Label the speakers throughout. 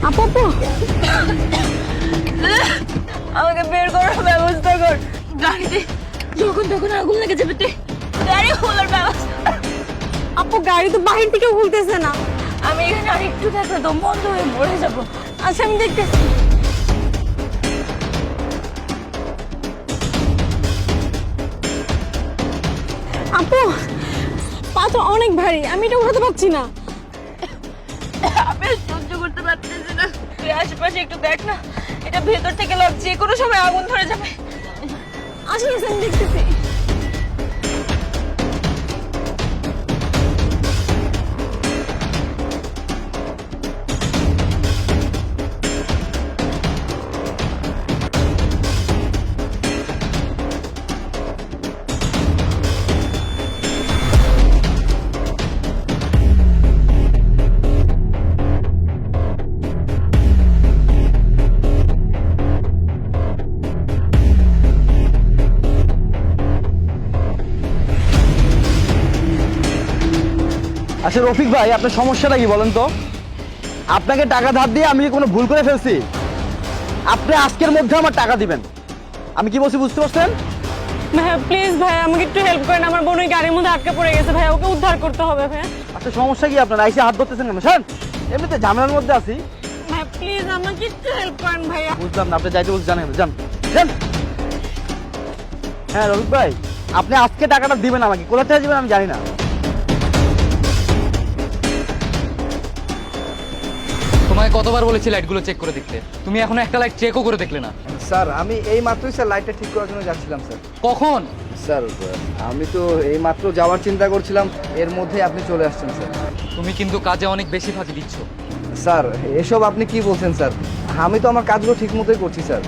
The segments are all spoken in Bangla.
Speaker 1: আপু আপু
Speaker 2: আমাকে বের করার ব্যবস্থা কর। গাড়িতে যখন তখন আগুন লেগে যাবে, তুই গাড়ি খোলার ব্যবস্থা।
Speaker 1: আপু গাড়ি তো বাহির থেকে খুলতেছে না।
Speaker 2: আমি এখানে আর একটু থাকলে দম বন্ধ হয়ে মরে যাবো।
Speaker 1: আচ্ছা আমি দেখতেছি। আপু পাথর অনেক ভারী, আমি এটা উঠাতে পারছি না।
Speaker 2: আমি আর সহ্য করতে পারতেছি না। তুই আশেপাশে একটু দেখ না, এটা ভেতর থেকে লক, যে কোনো সময় আগুন ধরে যাবে।
Speaker 1: আসলে আমি দেখতেছি।
Speaker 3: আচ্ছা রফিক ভাই, আপনার সমস্যাটা কি বলেন তো? আপনাকে টাকা ধার দিয়ে আমি কি কোনো ভুল করে ফেলছি? আপনি আজকের মধ্যে আমার টাকা দিবেন। আমি কি বলছি বুঝতে পারছেন?
Speaker 1: ভাইয়া প্লিজ ভাইয়া আমাকে একটু হেল্প করেন, আমার বোন ওই গাড়ির মধ্যে আটকে পড়ে গেছে ভাইয়া, ওকে উদ্ধার করতে হবে ভাইয়া।
Speaker 3: আচ্ছা সমস্যা কি আপনার? আইসে হাত ধরতেছেন কেন? স্যার এমনিতে ঝামেলার মধ্যে আছি।
Speaker 1: ভাইয়া প্লিজ আমাকে একটু হেল্প করেন ভাইয়া।
Speaker 3: বুঝলাম না, আপনি যাইতে বলতে জানেন, যান যান। হ্যাঁ রফিক ভাই, আপনি আজকে টাকাটা দিবেন আমাকে, কোথা থেকে দিবেন আমি জানি না।
Speaker 4: তোমায় কতবার বলেছি লাইটগুলো চেক করে দেখতে, তুমি এখনো একটা লাইট চেকও করে দেখলে না।
Speaker 5: স্যার আমি এই মাত্রই স্যার লাইটটা ঠিক করার জন্য যাচ্ছিলাম স্যার।
Speaker 4: কখন?
Speaker 5: স্যার আমি তো এই মাত্র যাওয়ার চিন্তা করছিলাম, এর মধ্যেই আপনি চলে আসছেন স্যার।
Speaker 4: তুমি কিন্তু কাজে অনেক বেশি ফাঁকি দিচ্ছ।
Speaker 5: স্যার এসব আপনি কি বলছেন স্যার? আমি তো আমার কাজগুলো ঠিক মতোই করছি স্যার।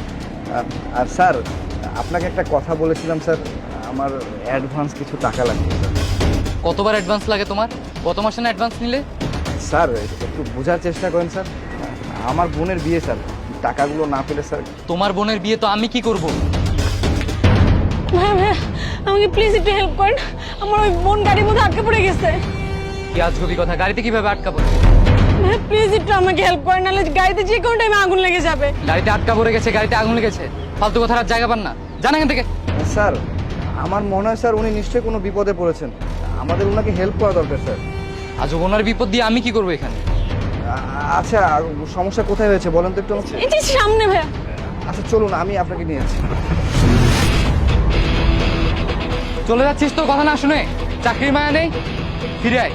Speaker 5: আর স্যার আপনাকে একটা কথা বলেছিলাম স্যার, আমার অ্যাডভান্স কিছু টাকা লাগবে স্যার।
Speaker 4: কতবার অ্যাডভান্স লাগে তোমার? গত মাসে না অ্যাডভান্স নিলে?
Speaker 5: স্যার একটু বোঝার চেষ্টা করেন স্যার, আমার বোনের বিয়ে স্যার, টাকাগুলো না পেলে স্যার।
Speaker 4: তোমার বোনের বিয়ে তো আমি কি করব?
Speaker 1: ভাইয়া ভাইয়া আমাকে প্লিজ একটু হেল্প করেন, আমার ওই বোন গাড়ির মধ্যে আটকে পড়ে গেছে।
Speaker 4: কি আজগবি কথা, গাড়িতে কিভাবে আটকা পড়ে?
Speaker 1: ভাইয়া প্লিজ একটু আমাকে হেল্প করেন, নাহলে গাড়িতে যে কোনো টাইমে আগুন লেগে যাবে।
Speaker 4: গাড়িতে আটকা পড়ে গেছে, গাড়িতে আগুন লেগেছে, ফালতু কথা আর জায়গা পান না, জান এখান থেকে।
Speaker 5: স্যার আমার মনে হয় স্যার উনি নিশ্চয়ই কোনো বিপদে পড়েছেন, আমাদের ওনাকে হেল্প করা দরকার স্যার।
Speaker 4: আজ ওনার বিপদ দিয়ে আমি কি করবো এখানে?
Speaker 5: আচ্ছা সমস্যা কোথায় হয়েছে বলেন তো একটু আমাকে।
Speaker 1: এই যে সামনে ভাইয়া।
Speaker 5: আচ্ছা চলুন আমি আপনাকে নিয়ে যাচ্ছি।
Speaker 4: চলে যাচ্ছিস তোর কথা না শুনে? চাকরির মায়া নেই, ফিরে আয়।